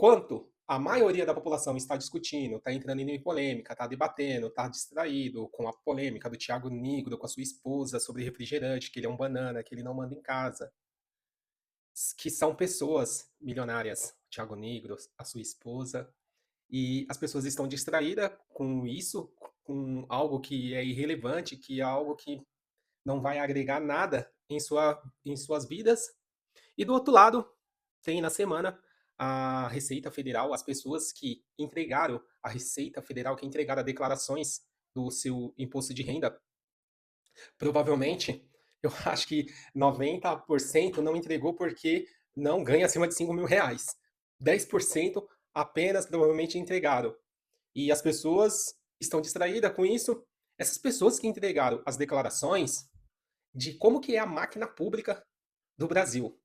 Enquanto a maioria da população está discutindo, está entrando em polêmica, está debatendo, está distraído com a polêmica do Thiago Nigro com a sua esposa sobre refrigerante, que ele é um banana, que ele não manda em casa, que são pessoas milionárias, Thiago Nigro, a sua esposa, e as pessoas estão distraídas com isso, com algo que é irrelevante, que é algo que não vai agregar nada em suas vidas. E do outro lado, tem na semana a Receita Federal, as pessoas que entregaram a Receita Federal, que entregaram as declarações do seu imposto de renda, provavelmente, eu acho que 90% não entregou porque não ganha acima de R$ 5.000. 10% apenas provavelmente entregaram. E as pessoas estão distraídas com isso. Essas pessoas que entregaram as declarações de como que é a máquina pública do Brasil.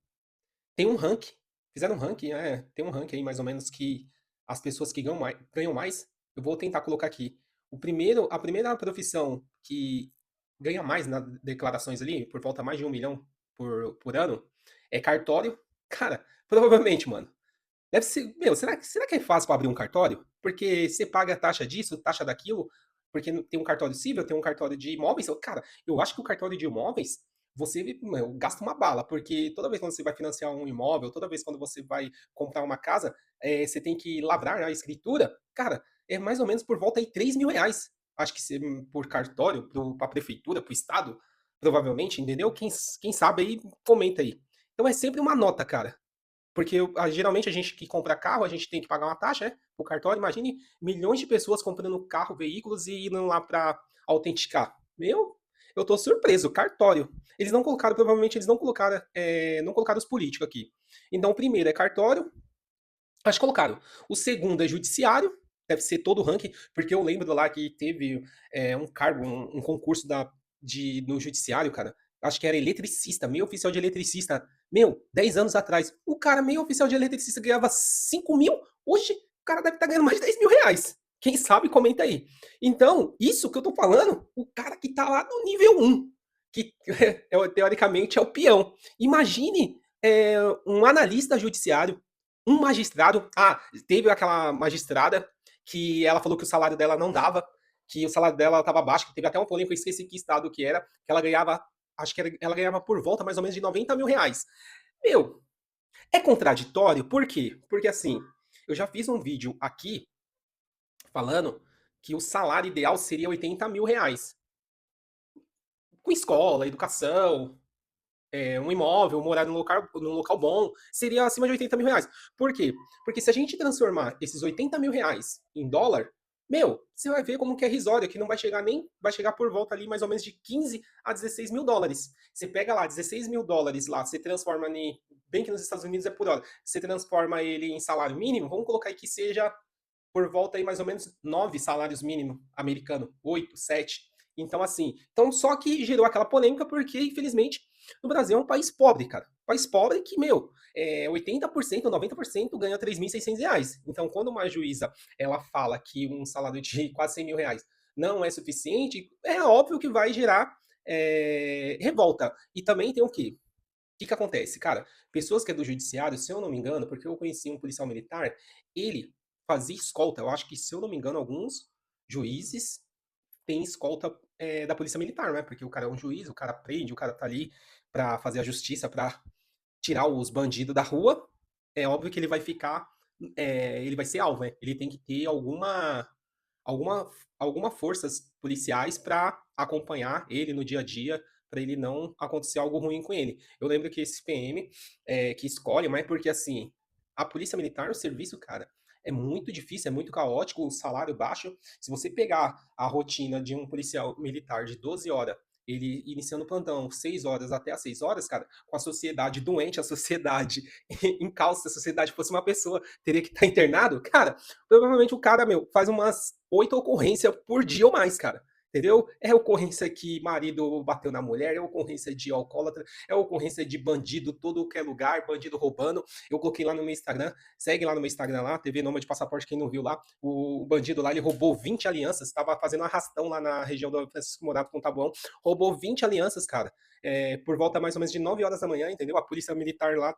Tem um ranking, fizeram um ranking, tem um ranking aí mais ou menos que as pessoas que ganham mais, eu vou tentar colocar aqui. A primeira profissão que ganha mais nas declarações ali, por volta mais de 1 milhão por ano, é cartório. Cara, provavelmente, mano. Deve ser. Meu, será que é fácil para abrir um cartório? Porque você paga taxa disso, taxa daquilo, porque tem um cartório civil, tem um cartório de imóveis. Cara, eu acho que o cartório de imóveis, você meu, gasta uma bala, porque toda vez quando você vai financiar um imóvel, toda vez quando você vai comprar uma casa, você tem que lavrar a escritura. Cara, é mais ou menos por volta aí R$ 3.000. Acho que por cartório, para a prefeitura, para o estado, provavelmente, entendeu? Quem sabe aí, comenta aí. Então é sempre uma nota, cara. Porque geralmente a gente que compra carro, a gente tem que pagar uma taxa, né? O cartório, imagine milhões de pessoas comprando carro, veículos e indo lá para autenticar. Eu tô surpreso, cartório. Eles não colocaram, provavelmente eles não colocaram os políticos aqui. Então o primeiro é cartório, acho que colocaram. O segundo é judiciário, deve ser todo o ranking, porque eu lembro lá que teve um cargo, um concurso no judiciário, cara. Acho que era eletricista, meio oficial de eletricista. 10 anos atrás. O cara, meio oficial de eletricista, ganhava 5 mil. Hoje, o cara deve estar ganhando mais de R$ 10.000. Quem sabe, comenta aí. Então, isso que eu tô falando, o cara que tá lá no nível um, que teoricamente é o peão. Imagine um analista judiciário, um magistrado. Ah, teve aquela magistrada que ela falou que o salário dela não dava, que o salário dela estava baixo, que teve até uma polêmica, eu esqueci que estado que era, que ela ganhava, acho que ela ganhava por volta mais ou menos de R$ 90.000. Meu, é contraditório, por quê? Porque assim, eu já fiz um vídeo aqui falando que o salário ideal seria R$ 80.000. Com escola, educação, um imóvel, morar num local bom, seria acima de R$ 80.000. Por quê? Porque se a gente transformar esses R$ 80.000 em dólar, você vai ver como que é risório, que não vai chegar nem, vai chegar por volta ali mais ou menos de 15 a US$ 16.000. Você pega lá US$ 16.000 lá, você transforma bem que nos Estados Unidos é por hora, você transforma ele em salário mínimo, vamos colocar aí que seja por volta aí mais ou menos 9 salários mínimos americano, 8, 7. Então, assim, só que gerou aquela polêmica porque, infelizmente, no Brasil é um país pobre, cara. Um país pobre que, 80%, 90% ganha R$ 3.600. Então, quando uma juíza ela fala que um salário de quase R$ 100.000 não é suficiente, é óbvio que vai gerar revolta. E também tem o quê? O que que acontece? Cara, pessoas que é do judiciário, se eu não me engano, porque eu conheci um policial militar, ele fazia escolta. Eu acho que, se eu não me engano, alguns juízes têm escolta da polícia militar, né? Porque o cara é um juiz, o cara prende, o cara tá ali pra fazer a justiça, pra tirar os bandidos da rua. É óbvio que ele vai ficar, ele vai ser alvo, né? Ele tem que ter alguma, alguma forças policiais para acompanhar ele no dia a dia, para ele não acontecer algo ruim com ele. Eu lembro que esse PM que escolhe, mas porque assim, a polícia militar, o serviço, cara, é muito difícil, é muito caótico, o salário baixo. Se você pegar a rotina de um policial militar de 12 horas, ele iniciando o plantão 6 horas até as 6 horas, cara, com a sociedade doente, a sociedade em caos, se a sociedade fosse uma pessoa, teria que estar internado, cara, provavelmente o cara, faz umas 8 ocorrências por dia ou mais, cara. Entendeu? É ocorrência que marido bateu na mulher, é ocorrência de alcoólatra, é ocorrência de bandido todo que é lugar, bandido roubando. Eu coloquei lá no meu Instagram, segue lá no meu Instagram lá, TV Nômade de Passaporte, quem não viu lá, o bandido lá, ele roubou 20 alianças, estava fazendo um arrastão lá na região do Francisco Morato com o Tabuão, roubou 20 alianças, cara. por volta mais ou menos de 9 horas da manhã, entendeu? A polícia militar lá,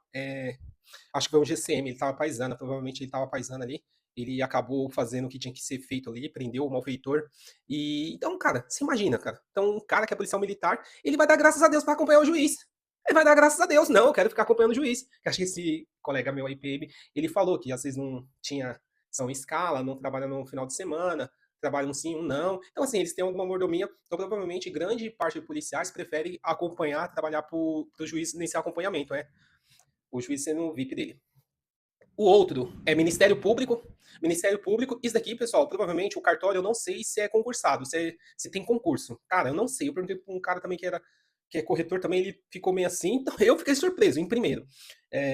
acho que foi um GCM, ele estava paisando, provavelmente ele estava paisando ali. Ele acabou fazendo o que tinha que ser feito ali, prendeu o malfeitor. E então, cara, você imagina, cara. Então, um cara que é policial militar, ele vai dar graças a Deus para acompanhar o juiz. Ele vai dar graças a Deus. Não, eu quero ficar acompanhando o juiz. Acho que esse colega meu aí, PM, ele falou que às vezes não tinha são em escala, não trabalha no final de semana, trabalha um sim, um não. Então, assim, eles têm alguma mordomia. Então, provavelmente, grande parte de policiais prefere acompanhar, trabalhar para o juiz nesse acompanhamento, né? O juiz sendo o VIP dele. O outro é Ministério Público. Ministério Público, isso daqui, pessoal, provavelmente o cartório eu não sei se é concursado, se tem concurso. Cara, eu não sei. Eu perguntei para um cara também que é corretor também, ele ficou meio assim, então eu fiquei surpreso, em primeiro.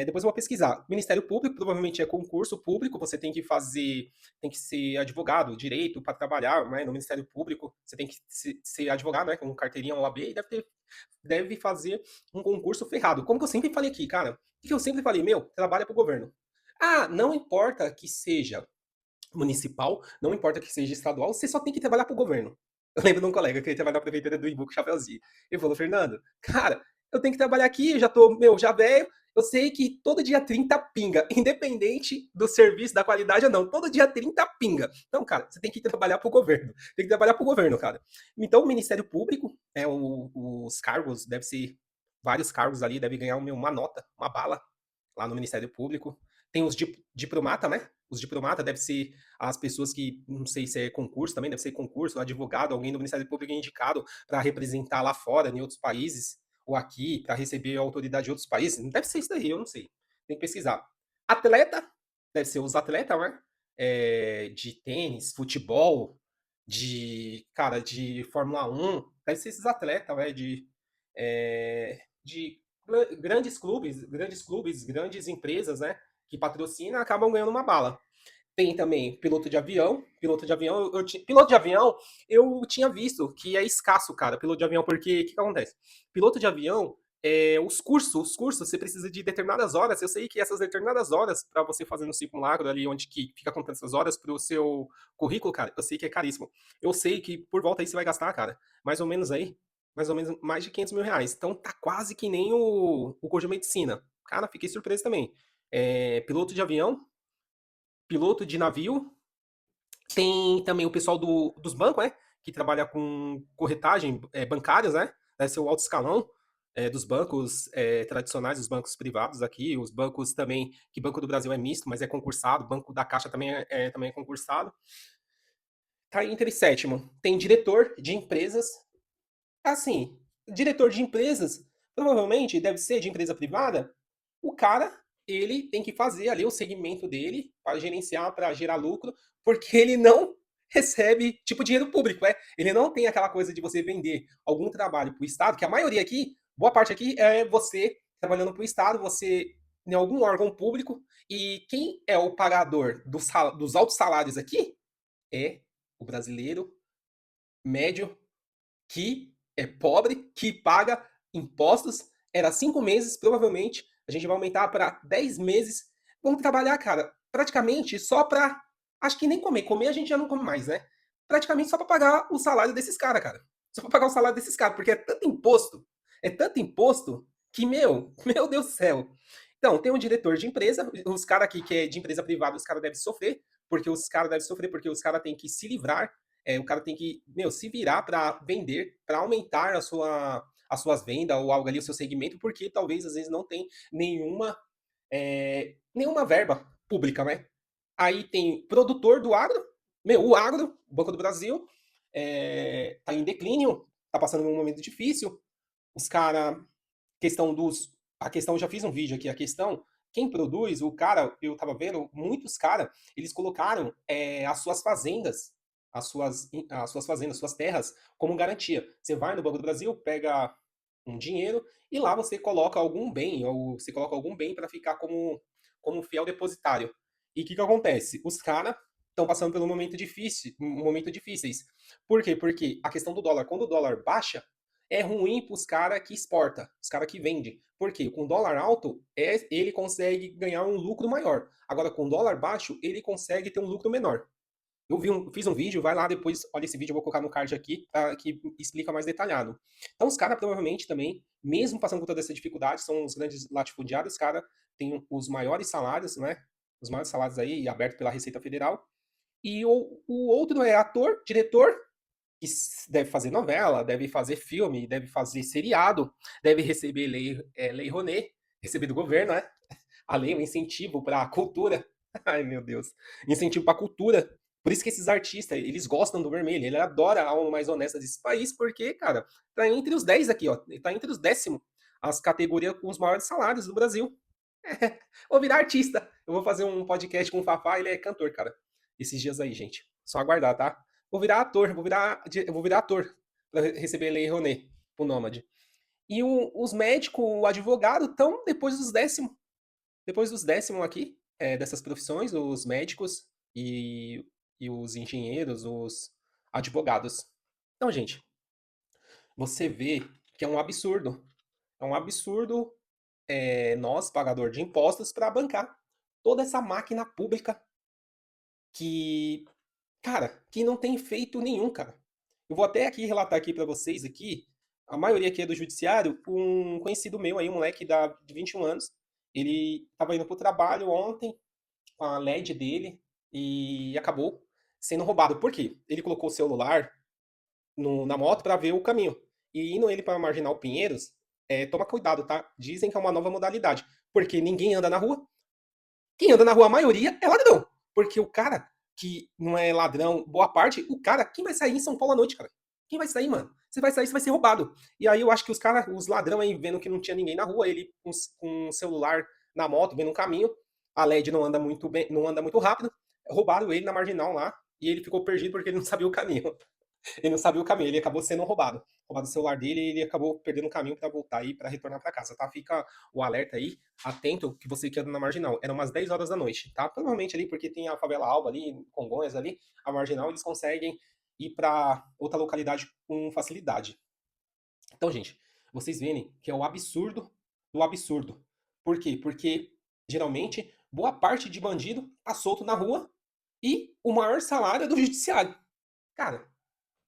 Depois eu vou pesquisar. Ministério Público, provavelmente é concurso público, você tem que fazer, tem que ser advogado, direito para trabalhar, né, no Ministério Público, você tem que ser advogado, né, com carteirinha OAB, e deve fazer um concurso ferrado. Como que eu sempre falei aqui, cara? O que eu sempre falei? Meu, trabalha para o governo. Ah, não importa que seja municipal, não importa que seja estadual, você só tem que trabalhar para o governo. Eu lembro de um colega que ele trabalha na prefeitura do Imbu com Chapeuzinho. Ele falou, Fernando, cara, eu tenho que trabalhar aqui, eu já tô, meu, já velho, eu sei que todo dia 30 pinga, independente do serviço, da qualidade ou não, todo dia 30 pinga. Então, cara, você tem que trabalhar para o governo. Tem que trabalhar para o governo, cara. Então, o Ministério Público, os cargos, deve ser vários cargos ali, deve ganhar uma nota, uma bala lá no Ministério Público. Tem os diplomata, né? Os diplomata deve ser as pessoas que, não sei se é concurso também, deve ser concurso, advogado, alguém do Ministério Público é indicado para representar lá fora, em outros países, ou aqui, para receber a autoridade de outros países. Deve ser isso daí, eu não sei. Tem que pesquisar. Atleta, deve ser os atletas, né? De tênis, futebol, cara, de Fórmula 1, deve ser esses atletas, né? De grandes clubes, grandes empresas, né? Que patrocinam, acabam ganhando uma bala. Tem também piloto de avião. Piloto de avião, eu tinha visto que é escasso, cara, piloto de avião, porque o que acontece? Piloto de avião, os cursos, você precisa de determinadas horas. Eu sei que essas determinadas horas, para você fazer no simulacro ali, onde que fica contando essas horas para o seu currículo, cara, eu sei que é caríssimo. Eu sei que por volta aí você vai gastar, cara, mais ou menos aí, mais ou menos mais de R$ 500 mil. Então tá quase que nem o curso de medicina. Cara, fiquei surpreso também. Piloto de avião, piloto de navio, tem também o pessoal dos bancos, né? Que trabalha com corretagem bancárias, né? Deve ser o alto escalão dos bancos tradicionais, os bancos privados aqui, os bancos também, que Banco do Brasil é misto, mas é concursado, Banco da Caixa também é concursado. Tá entre sétimo. Tem diretor de empresas. Assim, diretor de empresas, provavelmente deve ser de empresa privada. O cara, ele tem que fazer ali o segmento dele para gerenciar, para gerar lucro, porque ele não recebe tipo dinheiro público, é? Ele não tem aquela coisa de você vender algum trabalho para o Estado, que a maioria aqui, boa parte aqui é você trabalhando para o Estado, você em algum órgão público, e quem é o pagador dos altos salários aqui é o brasileiro médio que é pobre, que paga impostos, era 5 meses, provavelmente a gente vai aumentar para 10 meses. Vamos trabalhar, cara, praticamente só para. Acho que nem comer. Comer a gente já não come mais, né? Praticamente só para pagar o salário desses caras, cara. Só para pagar o salário desses caras, porque é tanto imposto, que, meu, meu Deus do céu. Então, tem um diretor de empresa, os caras aqui que é de empresa privada, os caras devem sofrer, porque os caras têm que se livrar o cara tem que, meu, se virar para vender, para aumentar as suas vendas ou algo ali, o seu segmento, porque talvez às vezes não tem nenhuma verba pública, né? Aí tem produtor do agro, meu, o agro, o Banco do Brasil, tá em declínio, tá passando um momento difícil. Os caras, a questão, eu já fiz um vídeo aqui, a questão, quem produz, o cara, eu tava vendo, muitos caras, eles colocaram as suas fazendas, as suas fazendas, suas terras, como garantia. Você vai no Banco do Brasil, pega um dinheiro e lá você coloca algum bem, ou você coloca algum bem para ficar como fiel depositário. E o que acontece? Os caras estão passando pelo um momento difíceis. Por quê? Porque a questão do dólar, quando o dólar baixa, é ruim para os caras que exporta, os caras que vendem. Por quê? Com dólar alto, ele consegue ganhar um lucro maior. Agora, com dólar baixo, ele consegue ter um lucro menor. Fiz um vídeo, vai lá depois, olha esse vídeo, eu vou colocar no card aqui, que explica mais detalhado. Então os caras provavelmente também, mesmo passando por toda essa dificuldade, são os grandes latifundiários, os caras têm os maiores salários, né? Os maiores salários aí, aberto pela Receita Federal. E o outro é ator, diretor, que deve fazer novela, deve fazer filme, deve fazer seriado, deve receber lei Rouanet, receber do governo, né? A lei é um incentivo para a cultura. Ai, meu Deus. Incentivo para a cultura. Por isso que esses artistas, eles gostam do vermelho. Ele adora a alma mais honesta desse país, porque, cara, tá entre os 10 aqui, ó. Tá entre os 10º as categorias com os maiores salários do Brasil. Vou virar artista. Eu vou fazer um podcast com o Fafá, ele é cantor, cara. Esses dias aí, gente. Só aguardar, tá? Vou virar ator, vou virar ator para receber a Lei Rouanet, o Nômade. E os médicos, o advogado, estão depois dos décimos aqui, dessas profissões, os médicos e os engenheiros, os advogados. Então, gente, você vê que é um absurdo. É um absurdo nós, pagador de impostos, para bancar toda essa máquina pública que, cara, que não tem feito nenhum, cara. Eu vou até aqui relatar aqui para vocês aqui, a maioria aqui é do judiciário, um conhecido meu aí, um moleque de 21 anos, ele estava indo pro trabalho ontem com a LED dele e acabou sendo roubado. Por quê? Ele colocou o celular na moto para ver o caminho. E indo ele para Marginal Pinheiros, toma cuidado, tá? Dizem que é uma nova modalidade. Porque ninguém anda na rua. Quem anda na rua, a maioria, é ladrão. Porque o cara que não é ladrão, boa parte, o cara, quem vai sair em São Paulo à noite, cara? Quem vai sair, mano? Você vai sair, você vai ser roubado. E aí eu acho que os ladrão aí, vendo que não tinha ninguém na rua, ele com um celular na moto, vendo um caminho, a LED não anda muito bem, não anda muito rápido, roubaram ele na marginal lá, e ele ficou perdido porque ele não sabia o caminho. Ele não sabia o caminho, ele acabou sendo roubado. Roubado o celular dele e ele acabou perdendo o caminho para voltar e para retornar para casa, tá? Fica o alerta aí, atento que você que anda na marginal. Era umas 10 horas da noite, tá? Provavelmente ali, porque tem a favela Alba ali, Congonhas ali, a marginal, eles conseguem ir para outra localidade com facilidade. Então, gente, vocês veem que é o absurdo do absurdo. Por quê? Porque geralmente boa parte de bandido tá solto na rua e o maior salário é do judiciário. Cara,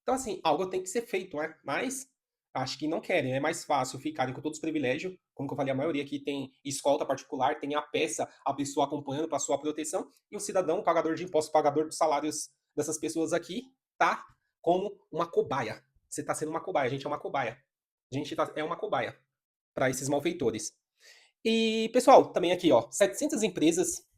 então, assim, algo tem que ser feito, né? Mas acho que não querem. É mais fácil ficarem com todos os privilégios. Como que eu falei, a maioria aqui tem escolta particular, tem a peça, a pessoa acompanhando para sua proteção, e o cidadão, o pagador de impostos, pagador dos salários dessas pessoas aqui, tá como uma cobaia. Você tá sendo uma cobaia, a gente é uma cobaia. A gente é uma cobaia para esses malfeitores. E, pessoal, também aqui, ó, 700 empresas,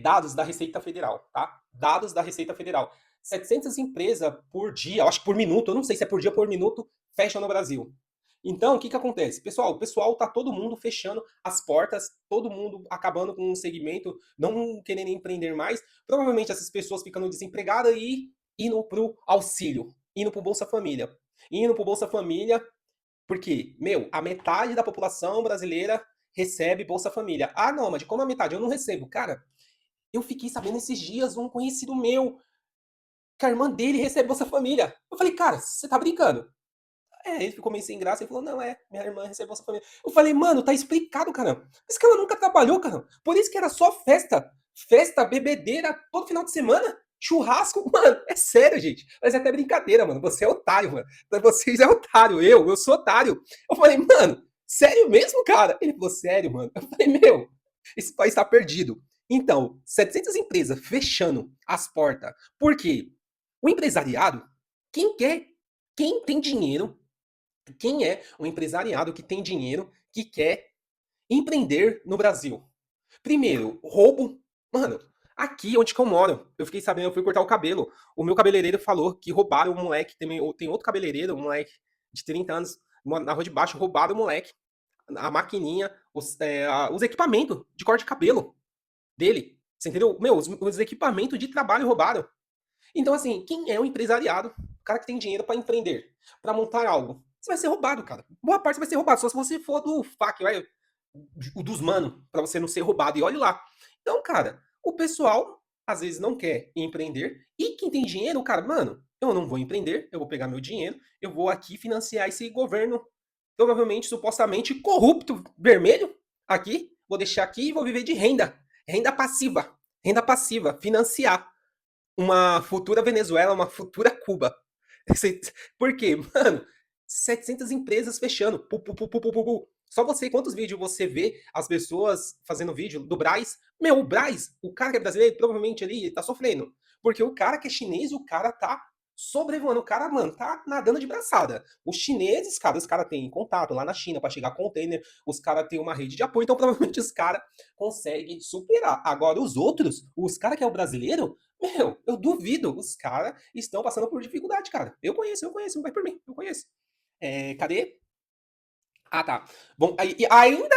dados da Receita Federal, tá? Dados da Receita Federal. 700 empresas por dia, eu acho que por minuto, eu não sei se é por dia ou por minuto, fecham no Brasil. Então, o que que acontece? Pessoal, o pessoal tá todo mundo fechando as portas, todo mundo acabando com o segmento, não querendo empreender mais. Provavelmente essas pessoas ficando desempregadas e indo pro auxílio, indo pro Bolsa Família. Indo pro Bolsa Família, porque, meu, a metade da população brasileira recebe Bolsa Família. Ah, não, mas como a metade? Eu não recebo. Cara, eu fiquei sabendo esses dias, um conhecido meu, que a irmã dele recebe Bolsa Família. Eu falei, cara, você tá brincando? Ele ficou meio sem graça e falou, não, minha irmã recebe Bolsa Família. Eu falei, mano, tá explicado, caramba. Mas que ela nunca trabalhou, caramba. Por isso que era só festa. Festa, bebedeira, todo final de semana. Churrasco, mano, é sério, gente. Mas é até brincadeira, mano. Você é otário, mano. Vocês é otário. Eu sou otário. Eu falei, mano, sério mesmo, cara? Ele falou, sério, mano. Eu falei, meu, esse país tá perdido. Então, 700 empresas fechando as portas. Por quê? O empresariado, quem quer, quem tem dinheiro, quem é o empresariado que tem dinheiro, que quer empreender no Brasil? Primeiro, roubo. Mano, aqui onde que eu moro, eu fiquei sabendo, eu fui cortar o cabelo. O meu cabeleireiro falou que roubaram o moleque. Tem outro cabeleireiro, um moleque de 30 anos, na rua de baixo, roubaram o moleque. A maquininha, os equipamentos de corte de cabelo dele. Você entendeu? Meu, os equipamentos de trabalho roubaram. Então, assim, quem é o empresariado? O cara que tem dinheiro para empreender, para montar algo. Você vai ser roubado, cara. Boa parte vai ser roubado. Só se você for do FAC, vai, o dos mano, para você não ser roubado. E olhe lá. Então, cara, o pessoal às vezes não quer empreender. E quem tem dinheiro, cara, mano, eu não vou empreender, eu vou pegar meu dinheiro, eu vou aqui financiar esse governo, provavelmente, supostamente corrupto, vermelho, aqui, vou deixar aqui e vou viver de renda. Renda passiva. Renda passiva, financiar. uma futura Venezuela, uma futura Cuba. Por quê? Mano, 700 empresas fechando. Pu, pu, pu, pu, pu, pu, pu. Só você, quantos vídeos você vê as pessoas fazendo vídeo do Brás? Meu, o Brás, o cara que é brasileiro, provavelmente ali tá sofrendo. Porque o cara que é chinês, o cara tá sobrevoando. O cara, mano, tá nadando de braçada. Os chineses, cara, os caras têm contato lá na China para chegar container, os caras têm uma rede de apoio, então provavelmente os caras conseguem superar. Agora, os outros, os caras que é o brasileiro, meu, eu duvido. Os caras estão passando por dificuldade, cara. Eu conheço, vai por mim, eu conheço. Cadê? Ah, tá. Bom, e ainda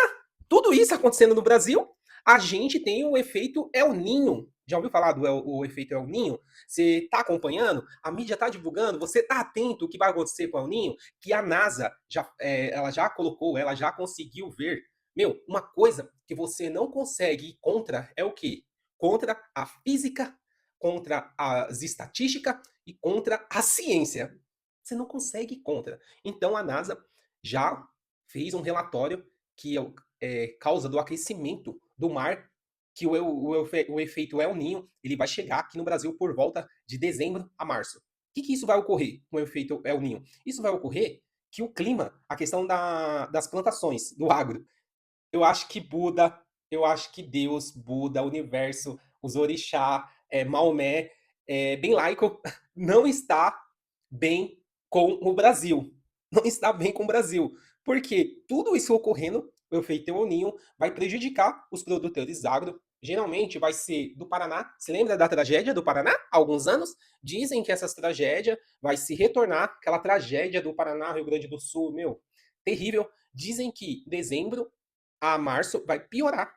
tudo isso acontecendo no Brasil, a gente tem o efeito El Ninho. Já ouviu falar do o efeito El Ninho? Você está acompanhando? A mídia está divulgando? Você está atento o que vai acontecer com o El Ninho? Que a NASA já, ela já colocou, ela já conseguiu ver. Meu, uma coisa que você não consegue ir contra é o quê? Contra a física, contra as estatísticas e contra a ciência. Você não consegue ir contra. Então a NASA já fez um relatório que causa do aquecimento do mar, que o efeito El Ninho ele vai chegar aqui no Brasil por volta de dezembro a março. O que isso vai ocorrer com o efeito El Ninho? Isso vai ocorrer que o clima, a questão das plantações, do agro, eu acho que Buda, eu acho que Deus, Buda, universo, os orixá, Maomé, bem laico, não está bem com o Brasil. Não está bem com o Brasil. Porque tudo isso ocorrendo, o efeito El Ninho, vai prejudicar os produtores agro. Geralmente vai ser do Paraná. Se lembra da tragédia do Paraná? Há alguns anos? Dizem que essa tragédia vai se retornar, aquela tragédia do Paraná, Rio Grande do Sul, meu, terrível. Dizem que dezembro a março vai piorar.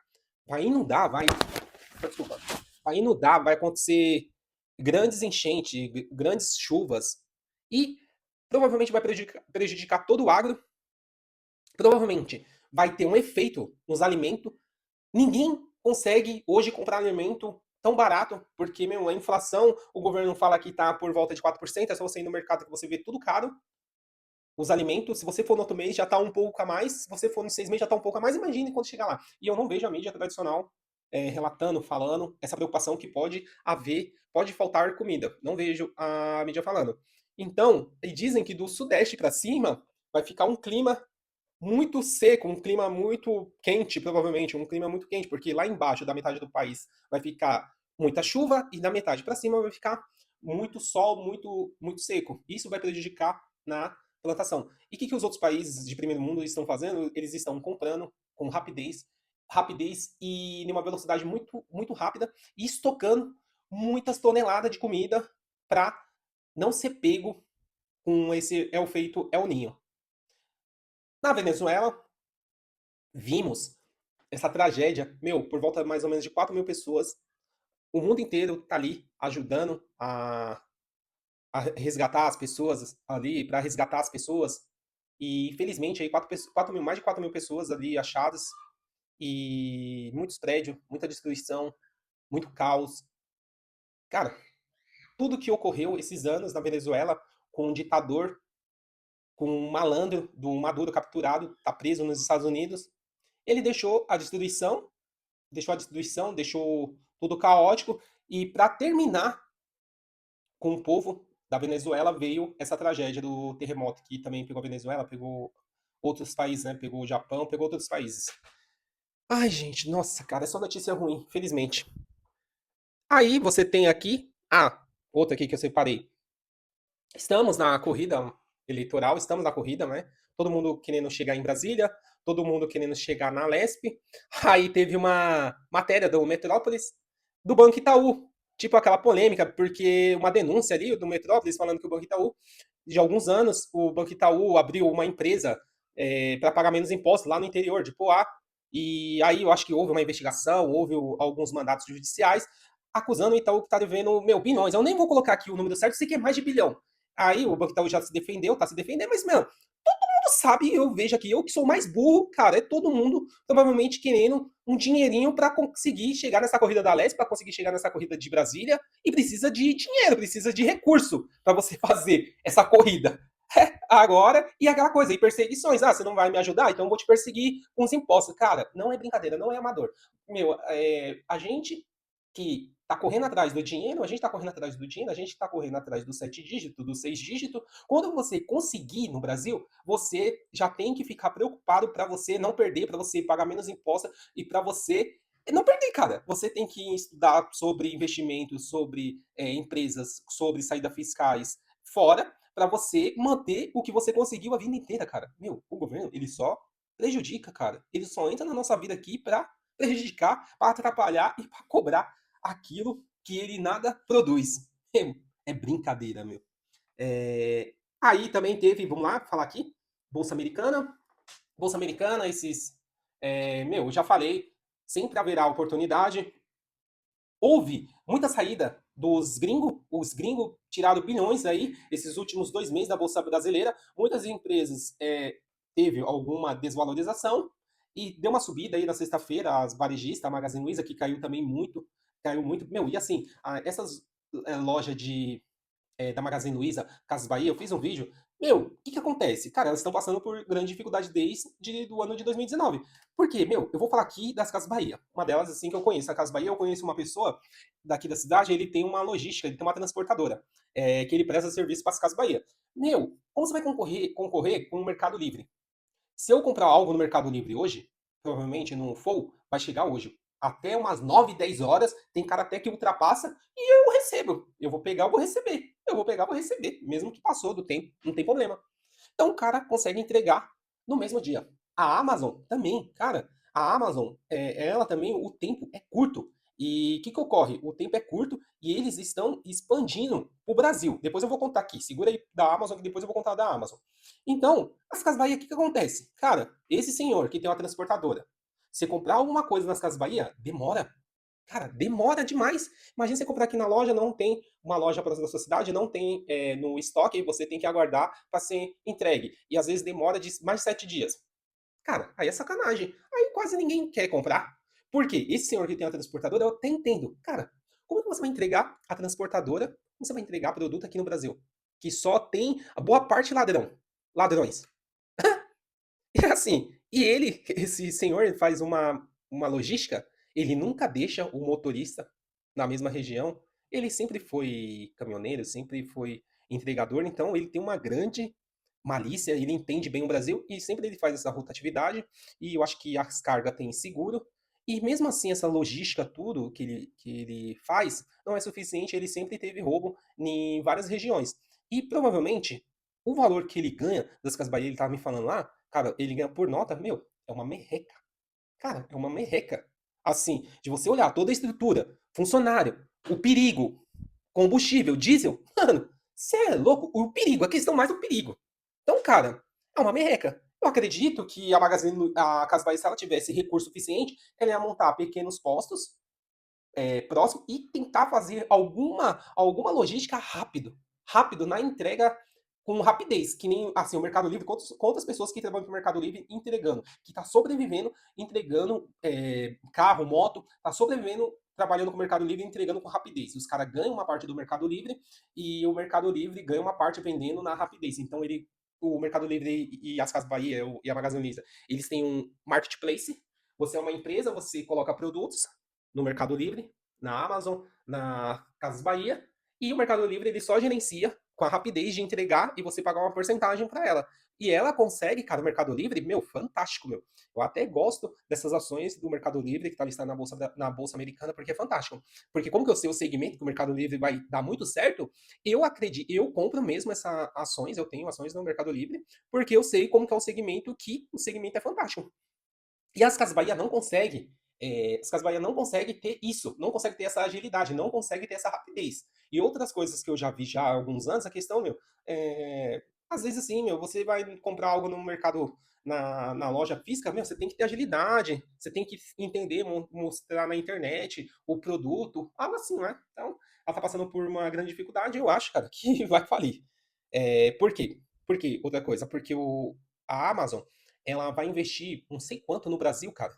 Vai inundar, vai. Desculpa. Vai inundar, vai acontecer grandes enchentes, grandes chuvas. E provavelmente vai prejudicar todo o agro. Provavelmente vai ter um efeito nos alimentos. Ninguém consegue hoje comprar alimento tão barato, porque, meu, a inflação, o governo fala que está por volta de 4%, é só você ir no mercado que você vê tudo caro. Os alimentos, se você for no outro mês, já está um pouco a mais. Se você for nos 6 meses, já está um pouco a mais. Imagine quando chegar lá. E eu não vejo a mídia tradicional relatando, falando, essa preocupação que pode haver, pode faltar comida. Não vejo a mídia falando. Então, e dizem que do sudeste para cima vai ficar um clima muito seco, um clima muito quente, provavelmente, um clima muito quente, porque lá embaixo da metade do país vai ficar muita chuva e da metade para cima vai ficar muito sol, muito seco. Isso vai prejudicar na plantação. E o que os outros países de primeiro mundo estão fazendo? Eles estão comprando com rapidez e em uma velocidade muito rápida e estocando muitas toneladas de comida para não ser pego com esse é o feito El Ninho. Na Venezuela, vimos essa tragédia, meu, por volta mais ou menos de 4 mil pessoas. O mundo inteiro tá ali ajudando a resgatar as pessoas ali, para resgatar as pessoas. E felizmente aí 4 mil, mais de 4 mil pessoas ali achadas e muitos prédios, muita destruição, muito caos. Cara, tudo que ocorreu esses anos na Venezuela com um ditador, com um malandro do Maduro capturado, tá preso nos Estados Unidos, ele deixou tudo caótico. E para terminar com o povo da Venezuela veio essa tragédia do terremoto, que também pegou a Venezuela, pegou outros países, né? Pegou o Japão, pegou outros países. Ai, gente, nossa, cara, é só notícia ruim, felizmente. Aí você tem aqui, outra aqui que eu separei. Estamos na corrida eleitoral, estamos na corrida, né? Todo mundo querendo chegar em Brasília, todo mundo querendo chegar na Lesp. Aí teve uma matéria do Metrópolis do Banco Itaú, tipo aquela polêmica, porque uma denúncia ali do Metrópolis falando que o Banco Itaú, de alguns anos, o Banco Itaú abriu uma empresa para pagar menos impostos lá no interior de Poá. E aí eu acho que houve uma investigação, houve alguns mandatos judiciais acusando o Itaú que está devendo, meu, bilhões. Eu nem vou colocar aqui o número certo, sei que é mais de bilhão. Aí o Banco Itaú já se defendeu, tá se defendendo, mas, meu, todo mundo sabe, eu vejo aqui, eu que sou mais burro, cara, é todo mundo provavelmente querendo um dinheirinho para conseguir chegar nessa corrida da Leste, para conseguir chegar nessa corrida de Brasília, e precisa de dinheiro, precisa de recurso para você fazer essa corrida. Agora, e aquela coisa, e perseguições. Você não vai me ajudar? Então eu vou te perseguir com os impostos. Cara, não é brincadeira, não é amador. Meu, a gente que tá correndo atrás do dinheiro, a gente tá correndo atrás do dinheiro, a gente tá correndo atrás do 7 dígito, do 6 dígito. Quando você conseguir no Brasil, você já tem que ficar preocupado para você não perder, para você pagar menos imposto e para você não perder, cara. Você tem que estudar sobre investimentos, sobre empresas, sobre saídas fiscais fora, para você manter o que você conseguiu a vida inteira, cara. Meu, o governo, ele só prejudica, cara. Ele só entra na nossa vida aqui para prejudicar, para atrapalhar e para cobrar aquilo que ele nada produz. É brincadeira, meu. Aí também teve, vamos lá, falar aqui, Bolsa Americana. Bolsa Americana, meu, eu já falei, sempre haverá oportunidade. Houve muita saída dos gringos, os gringos tiraram bilhões aí, esses últimos 2 meses da Bolsa Brasileira. Muitas empresas teve alguma desvalorização e deu uma subida aí na sexta-feira, as varejistas, a Magazine Luiza, que caiu muito. Meu, e assim, essas lojas da Magazine Luiza, Casas Bahia, eu fiz um vídeo. Meu, o que que acontece? Cara, elas estão passando por grande dificuldade desde o ano de 2019. Por quê? Meu, eu vou falar aqui das Casas Bahia. Uma delas, assim, que eu conheço. A Casas Bahia, eu conheço uma pessoa daqui da cidade, ele tem uma logística, ele tem uma transportadora, que ele presta serviço para as Casas Bahia. Meu, como você vai concorrer com o Mercado Livre? Se eu comprar algo no Mercado Livre hoje, provavelmente no Flow, vai chegar hoje. Até umas 9, 10 horas, tem cara até que ultrapassa e eu recebo. Eu vou pegar, eu vou receber. Eu vou pegar, eu vou receber. Mesmo que passou do tempo, não tem problema. Então o cara consegue entregar no mesmo dia. A Amazon também, cara, a Amazon, ela também, o tempo é curto. E o que, que ocorre? O tempo é curto e eles estão expandindo o Brasil. Depois eu vou contar aqui. Segura aí da Amazon, que depois eu vou contar da Amazon. Então, as Casas Bahia, o que, que acontece? Cara, esse senhor que tem uma transportadora, você comprar alguma coisa nas Casas Bahia, demora. Cara, demora demais. Imagina você comprar aqui na loja, não tem uma loja próxima da sua cidade, não tem no estoque, e você tem que aguardar para ser entregue. E às vezes demora de mais de 7 dias. Cara, aí é sacanagem. Aí quase ninguém quer comprar. Por quê? Esse senhor que tem a transportadora, eu até entendo. Cara, como que você vai entregar a transportadora? Como você vai entregar produto aqui no Brasil? Que só tem a boa parte ladrão. Ladrões. E assim, esse senhor, ele faz uma logística, ele nunca deixa o motorista na mesma região. Ele sempre foi caminhoneiro, sempre foi entregador, então ele tem uma grande malícia, ele entende bem o Brasil e sempre ele faz essa rotatividade. E eu acho que as cargas têm seguro. E mesmo assim, essa logística, tudo que ele faz, não é suficiente. Ele sempre teve roubo em várias regiões. E provavelmente o valor que ele ganha das Casas Bahia, ele tava me falando lá, cara, ele ganha por nota, meu, é uma merreca. Cara, é uma merreca. Assim, de você olhar toda a estrutura, funcionário, o perigo, combustível, diesel, mano, você é louco? O perigo, a questão mais é o perigo. Então, cara, é uma merreca. Eu acredito que a Casa Bahia, se ela tivesse recurso suficiente, ela ia montar pequenos postos próximo e tentar fazer alguma logística rápido na entrega com rapidez, que nem assim o Mercado Livre, quantas pessoas que trabalham no Mercado Livre entregando, que está sobrevivendo, entregando carro, moto, está sobrevivendo trabalhando com o Mercado Livre, entregando com rapidez. Os caras ganham uma parte do Mercado Livre e o Mercado Livre ganha uma parte vendendo na rapidez. Então o Mercado Livre e as Casas Bahia e a Magazine Luiza, eles têm um marketplace. Você é uma empresa, você coloca produtos no Mercado Livre, na Amazon, na Casas Bahia, e o Mercado Livre ele só gerencia com a rapidez de entregar e você pagar uma porcentagem para ela. E ela consegue, cara, o Mercado Livre, meu, fantástico, meu. Eu até gosto dessas ações do Mercado Livre que está listado na Bolsa Americana, porque é fantástico. Porque como que eu sei o segmento que o Mercado Livre vai dar muito certo, eu acredito, eu compro mesmo essas ações, eu tenho ações no Mercado Livre, porque eu sei como que é o segmento, que o segmento é fantástico. E as Casas Bahia não conseguem. As Casas Bahia não conseguem ter isso, não conseguem ter essa agilidade, não conseguem ter essa rapidez. E outras coisas que eu já vi já há alguns anos, a questão, meu, às vezes assim, meu, você vai comprar algo no mercado, na loja física, meu, você tem que ter agilidade, você tem que entender, mostrar na internet o produto, algo assim, né? Então, ela tá passando por uma grande dificuldade, eu acho, cara, que vai falir. Por quê? Por quê? Outra coisa, porque a Amazon, ela vai investir não sei quanto no Brasil, cara.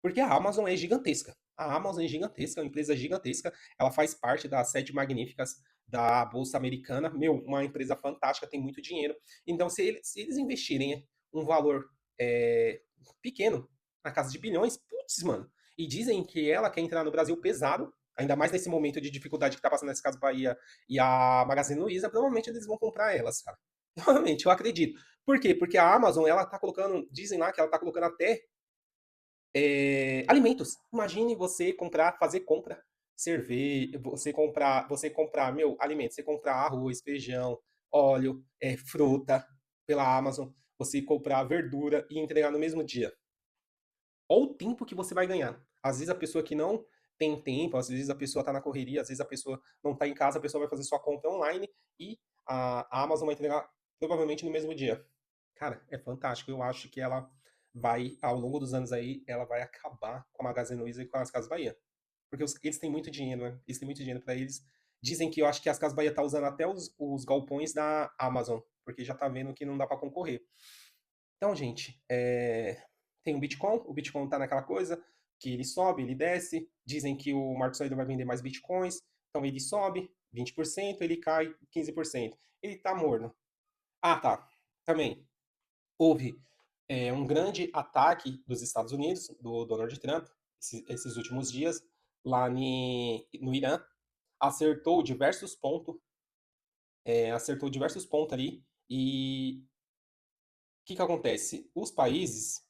Porque a Amazon é gigantesca. A Amazon é gigantesca, é uma empresa gigantesca. Ela faz parte das sete magníficas da Bolsa Americana. Meu, uma empresa fantástica, tem muito dinheiro. Então, se eles investirem um valor é, pequeno, na casa de bilhões, putz, mano. E dizem que ela quer entrar no Brasil pesado. Ainda mais nesse momento de dificuldade que tá passando nesse caso Bahia e a Magazine Luiza, provavelmente eles vão comprar elas, cara. Provavelmente, eu acredito. Por quê? Porque a Amazon, ela tá colocando, dizem lá que ela tá colocando até alimentos. Imagine você comprar, fazer compra, cerveja, você comprar, meu, alimentos, você comprar arroz, feijão, óleo, fruta pela Amazon, você comprar verdura e entregar no mesmo dia. Olha o tempo que você vai ganhar. Às vezes a pessoa que não tem tempo, às vezes a pessoa está na correria, às vezes a pessoa não está em casa, a pessoa vai fazer sua compra online e a Amazon vai entregar provavelmente no mesmo dia. Cara, é fantástico. Eu acho que ela vai, ao longo dos anos aí, ela vai acabar com a Magazine Luiza e com as Casas Bahia. Porque eles têm muito dinheiro, né? Eles têm muito dinheiro para eles. Dizem que eu acho que as Casas Bahia tá usando até os galpões da Amazon, porque já tá vendo que não dá para concorrer. Então, gente, tem o Bitcoin tá naquela coisa que ele sobe, ele desce, dizem que o Marcos ainda vai vender mais Bitcoins, então ele sobe 20%, ele cai 15%. Ele tá morno. Ah, tá. Também, houve um grande ataque dos Estados Unidos, do Donald Trump, esses últimos dias, lá no Irã, acertou diversos pontos, ali, e o que que acontece? Os países,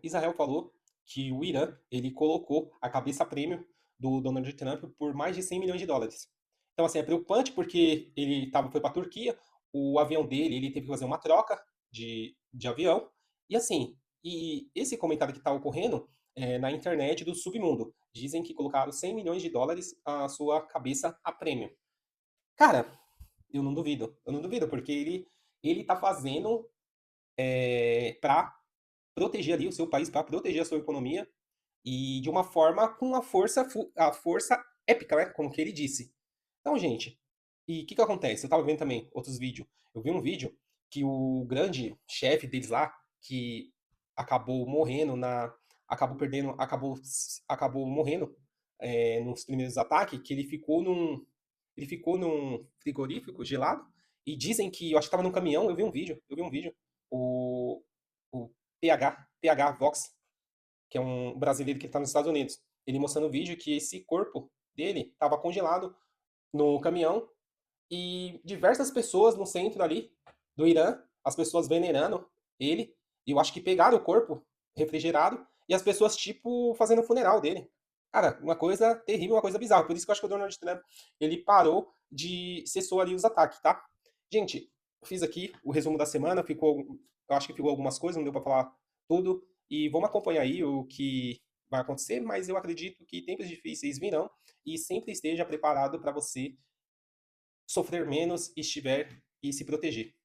Israel falou que o Irã, ele colocou a cabeça prêmio do Donald Trump por mais de 100 milhões de dólares. Então, assim, é preocupante porque foi para a Turquia, o avião dele, ele teve que fazer uma troca de avião, e assim, e esse comentário que está ocorrendo na internet do submundo. Dizem que colocaram 100 milhões de dólares a sua cabeça a prêmio. Cara, eu não duvido, porque ele tá fazendo para proteger ali o seu país, para proteger a sua economia e de uma forma com a força épica, né? Como que ele disse. Então, gente, e o que que acontece? Eu tava vendo também outros vídeos. Eu vi um vídeo que o grande chefe deles lá, que acabou morrendo acabou perdendo, acabou morrendo nos primeiros ataques, que ele ficou num frigorífico gelado e dizem que, eu acho que tava num caminhão, eu vi um vídeo, o, o PH Vox, que é um brasileiro que está nos Estados Unidos. Ele mostrando o vídeo que esse corpo dele estava congelado no caminhão e diversas pessoas no centro ali do Irã, as pessoas venerando ele, e eu acho que pegaram o corpo refrigerado e as pessoas, tipo, fazendo o funeral dele. Cara, uma coisa terrível, uma coisa bizarra. Por isso que eu acho que o Donald Trump, ele parou cessou ali os ataques, tá? Gente, eu fiz aqui o resumo da semana, eu acho que ficou algumas coisas, não deu pra falar tudo, e vamos acompanhar aí o que vai acontecer, mas eu acredito que tempos difíceis virão e sempre esteja preparado para você sofrer menos e se proteger.